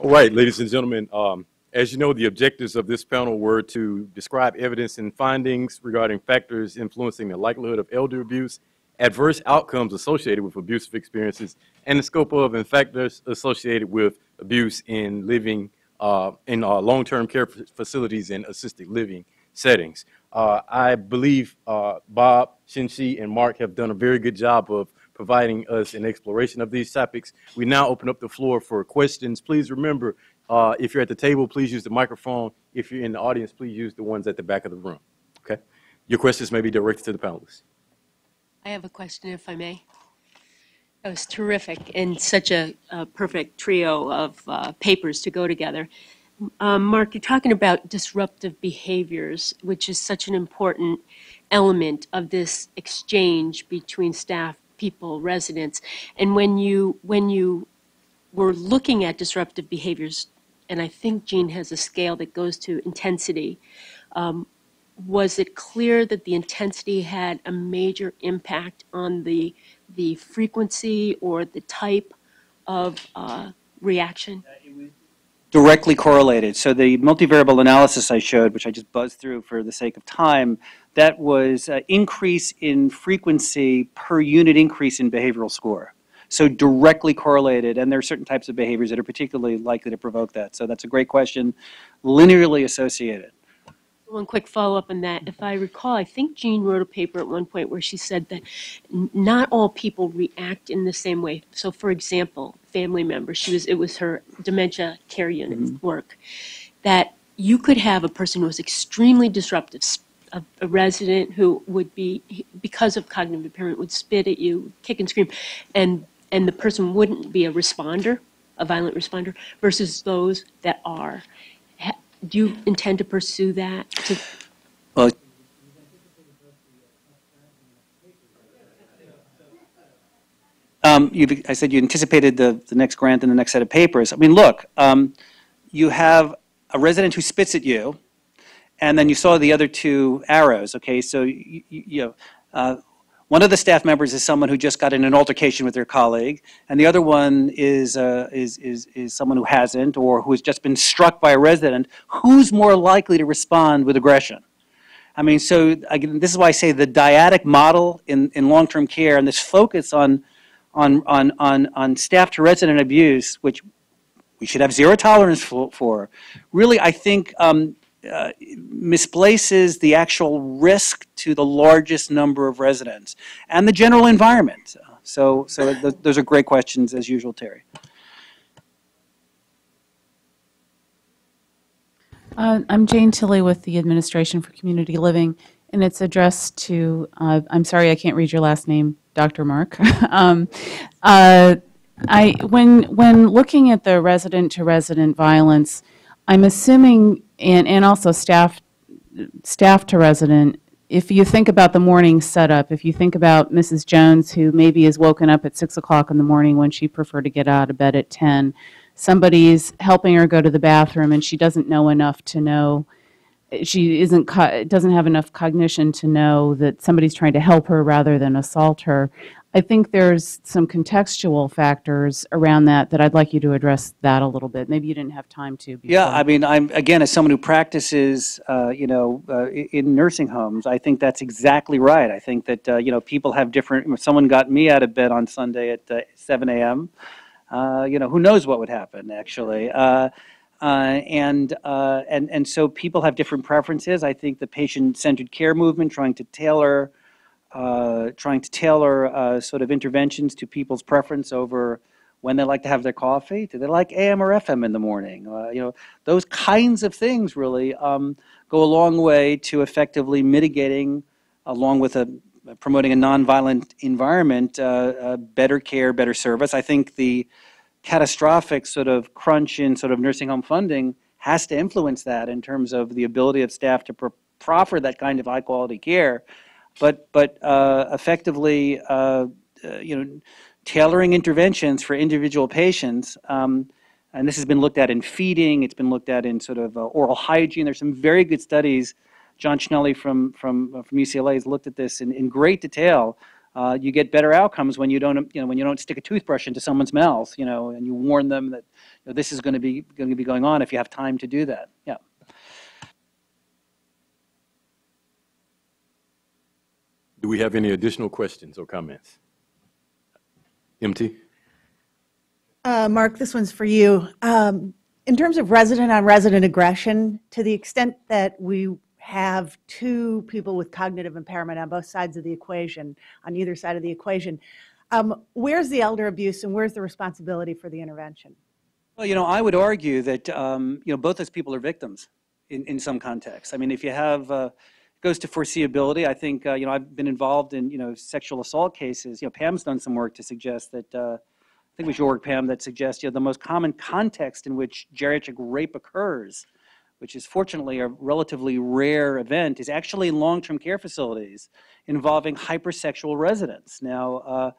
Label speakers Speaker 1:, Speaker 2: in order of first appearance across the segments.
Speaker 1: All right, ladies and gentlemen, as you know, the objectives of this panel were to describe evidence and findings regarding factors influencing the likelihood of elder abuse, adverse outcomes associated with abusive experiences, and the scope of and factors associated with abuse in living in long-term care facilities and assisted living settings. I believe Bob, Shinshi, and Mark have done a very good job of providing us an exploration of these topics. We now open up the floor for questions. Please remember, if you're at the table, please use the microphone. If you're in the audience, please use the ones at the back of the room. Okay? Your questions may be directed to the panelists.
Speaker 2: I have a question, if I may. That was terrific and such a perfect trio of papers to go together. Mark, you're talking about disruptive behaviors, which is such an important element of this exchange between staff, people, residents. And when you were looking at disruptive behaviors, and I think Jean has a scale that goes to intensity, was it clear that the intensity had a major impact on the frequency or the type of reaction?
Speaker 3: Directly correlated. So the multivariable analysis I showed, which I just buzzed through for the sake of time, that was increase in frequency per unit increase in behavioral score. So directly correlated, and there are certain types of behaviors that are particularly likely to provoke that. So that's a great question, linearly associated.
Speaker 2: One quick follow-up on that. If I recall, I think Jean wrote a paper at one point where she said that not all people react in the same way. So, for example, family members, it was her dementia care unit work, that you could have a person who was extremely disruptive, a resident who would be, because of cognitive impairment, would spit at you, kick and scream, and the person wouldn't be a responder, a violent responder, versus those that are. Do you intend to pursue that?
Speaker 3: Well, I said you anticipated the next grant and the next set of papers. I mean, look, you have a resident who spits at you, and then you saw the other two arrows, okay? So, one of the staff members is someone who just got in an altercation with their colleague, and the other one is someone who hasn't, or who has just been struck by a resident. Who's more likely to respond with aggression? I mean, so again, this is why I say the dyadic model in long-term care and this focus on staff to resident abuse, which we should have zero tolerance for, really, I think, misplaces the actual risk to the largest number of residents and the general environment. So those are great questions, as usual, Terry.
Speaker 4: I'm Jane Tilley with the Administration for Community Living, and it's addressed to, I'm sorry I can't read your last name, Dr. Mark. When looking at the resident-to-resident violence, I'm assuming, and also staff to resident, if you think about the morning setup, if you think about Mrs. Jones, who maybe is woken up at 6 o'clock in the morning when she preferred to get out of bed at 10, somebody's helping her go to the bathroom and she doesn't know enough to know, doesn't have enough cognition to know that somebody's trying to help her rather than assault her. I think there's some contextual factors around that I'd like you to address that a little bit. Maybe you didn't have time to before.
Speaker 3: Yeah, I mean, I'm again, as someone who practices, in nursing homes, I think that's exactly right. I think that people have different. If someone got me out of bed on Sunday at 7 a.m., who knows what would happen actually. And so people have different preferences. I think the patient-centered care movement, trying to tailor sort of interventions to people's preference over when they like to have their coffee. Do they like AM or FM in the morning? Those kinds of things really go a long way to effectively mitigating, along with promoting a nonviolent environment, better care, better service. I think the catastrophic sort of crunch in sort of nursing home funding has to influence that in terms of the ability of staff to proffer that kind of high quality care. But effectively, tailoring interventions for individual patients, and this has been looked at in feeding, it's been looked at in sort of oral hygiene. There's some very good studies. John Schnelly from UCLA has looked at this in great detail You get better outcomes when you don't, when you don't stick a toothbrush into someone's mouth, and you warn them that this is going to be going on if you have time to do that. Yeah.
Speaker 1: Do we have any additional questions or comments? MT?
Speaker 5: Mark, this one's for you. In terms of resident-on-resident aggression, to the extent that we have two people with cognitive impairment on both sides of the equation, on either side of the equation, where's the elder abuse and where's the responsibility for the intervention?
Speaker 3: Well, I would argue that, both those people are victims in some contexts. I mean, if you have, goes to foreseeability, I think, I've been involved in, sexual assault cases. Pam's done some work to suggest that, I think we should work, Pam, that suggests, the most common context in which geriatric rape occurs, which is fortunately a relatively rare event, is actually in long-term care facilities involving hypersexual residents. Now,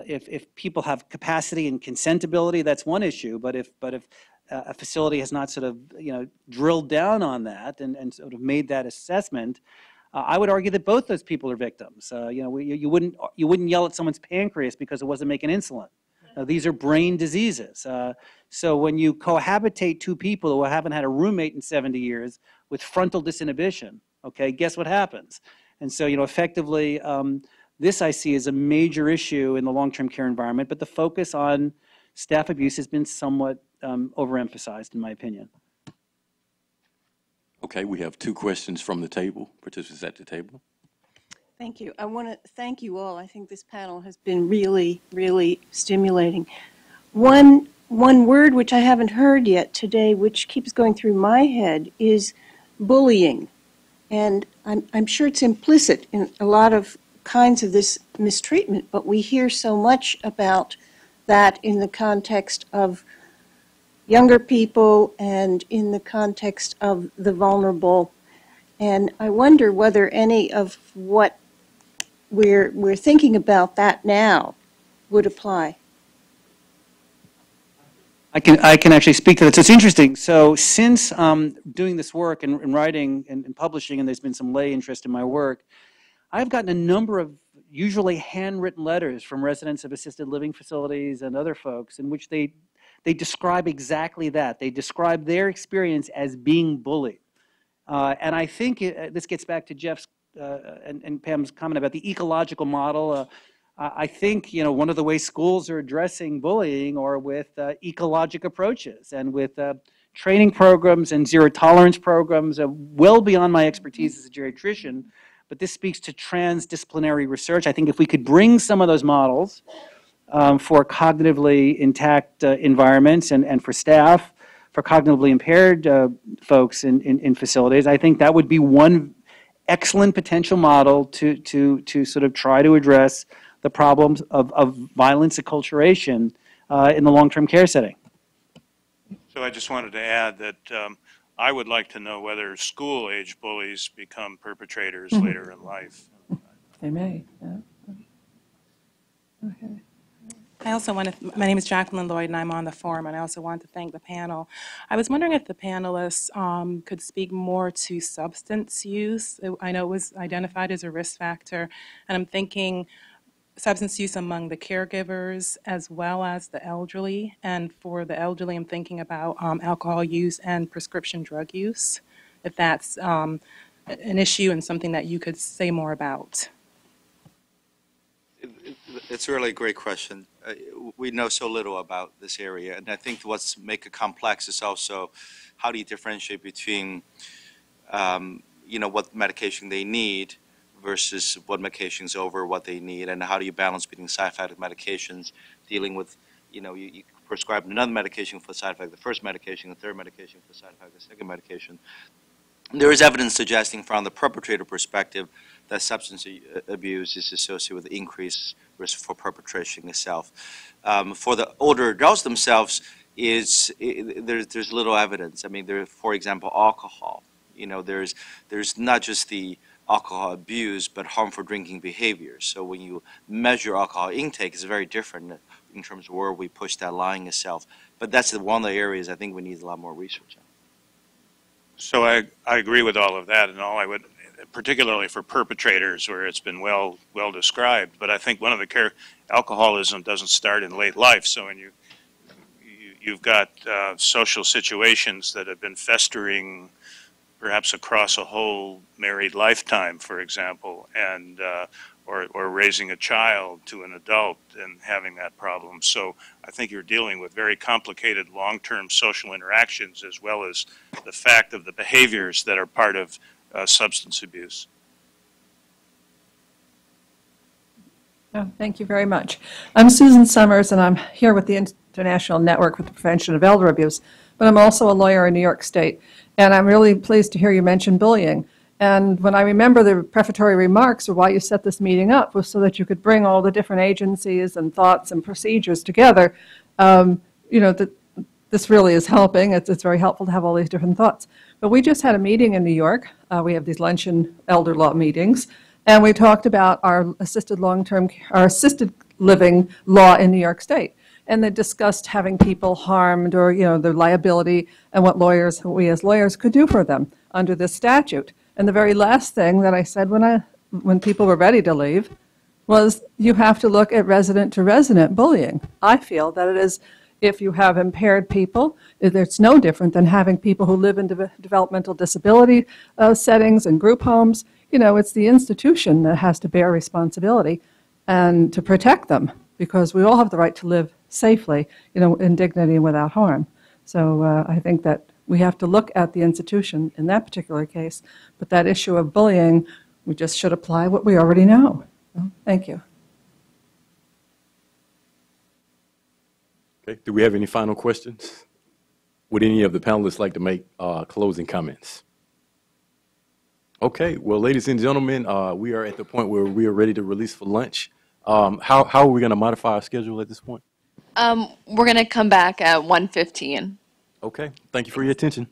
Speaker 3: if people have capacity and consentability, that's one issue. But if a facility has not sort of drilled down on that and sort of made that assessment, I would argue that both those people are victims. You wouldn't yell at someone's pancreas because it wasn't making insulin. These are brain diseases. So when you cohabitate two people who haven't had a roommate in 70 years with frontal disinhibition, okay, guess what happens? And so effectively. This I see as a major issue in the long-term care environment, but the focus on staff abuse has been somewhat overemphasized, in my opinion.
Speaker 1: Okay, we have two questions from the table, participants at the table.
Speaker 6: Thank you. I want to thank you all. I think this panel has been really, really stimulating. One word which I haven't heard yet today, which keeps going through my head, is bullying. And I'm sure it's implicit in a lot of kinds of this mistreatment, but we hear so much about that in the context of younger people and in the context of the vulnerable. And I wonder whether any of what we're thinking about that now would apply.
Speaker 3: I can actually speak to that. So it's interesting. So since doing this work and writing and publishing, and there's been some lay interest in my work, I've gotten a number of usually handwritten letters from residents of assisted living facilities and other folks in which they describe exactly that. They describe their experience as being bullied. And I think this gets back to Jeff's and Pam's comment about the ecological model. I think one of the ways schools are addressing bullying are with ecologic approaches and with training programs and zero tolerance programs, well beyond my expertise as a geriatrician. But this speaks to transdisciplinary research. I think if we could bring some of those models for cognitively intact environments and for staff, for cognitively impaired folks in facilities, I think that would be one excellent potential model to sort of try to address the problems of violence acculturation in the long-term care setting.
Speaker 7: So I just wanted to add that I would like to know whether school-age bullies become perpetrators later in life.
Speaker 8: They may, yeah. Okay.
Speaker 9: I also want to, my name is Jacqueline Lloyd and I'm on the forum, and I also want to thank the panel. I was wondering if the panelists could speak more to substance use. I know it was identified as a risk factor, and I'm thinking substance use among the caregivers as well as the elderly. And for the elderly, I'm thinking about alcohol use and prescription drug use, if that's an issue and something that you could say more about.
Speaker 10: It's a really great question. We know so little about this area, and I think what's make it complex is also how do you differentiate between, what medication they need versus what medications over what they need, and how do you balance between side effect medications, dealing with, you prescribe another medication for side effect, the first medication, the third medication for side effect, the second medication. There is evidence suggesting from the perpetrator perspective that substance abuse is associated with increased risk for perpetration itself. For the older adults themselves, there's little evidence. I mean, for example, alcohol. There's not just the alcohol abuse, but harmful drinking behaviors. So when you measure alcohol intake, it's very different in terms of where we push that line itself. But that's one of the areas I think we need a lot more research on.
Speaker 7: So I agree with all of that, and all I would particularly for perpetrators where it's been well described. But I think one of the alcoholism doesn't start in late life. So when you've got social situations that have been festering perhaps across a whole married lifetime, for example, and or raising a child to an adult and having that problem. So I think you're dealing with very complicated long-term social interactions as well as the fact of the behaviors that are part of substance abuse.
Speaker 8: Oh, thank you very much. I'm Susan Summers, and I'm here with the International Network for the Prevention of Elder Abuse, but I'm also a lawyer in New York State, and I'm really pleased to hear you mention bullying. And when I remember the prefatory remarks of why you set this meeting up was so that you could bring all the different agencies and thoughts and procedures together. This really is helping. It's very helpful to have all these different thoughts. But we just had a meeting in New York. We have these luncheon elder law meetings, and we talked about our assisted living law in New York State. And they discussed having people harmed or, the liability and what we as lawyers could do for them under this statute. And the very last thing that I said when people were ready to leave was you have to look at resident-to-resident bullying. I feel that it is, if you have impaired people, it's no different than having people who live in developmental disability settings and group homes. It's the institution that has to bear responsibility and to protect them, because we all have the right to live safely, in dignity and without harm. So I think that we have to look at the institution in that particular case, but that issue of bullying, we just should apply what we already know. So, thank you.
Speaker 1: Okay. Do we have any final questions? Would any of the panelists like to make closing comments? Okay. Well, ladies and gentlemen, we are at the point where we are ready to release for lunch. How are we going to modify our schedule at this point?
Speaker 11: We're going to come back at 1:15.
Speaker 1: Okay. Thank you for your attention.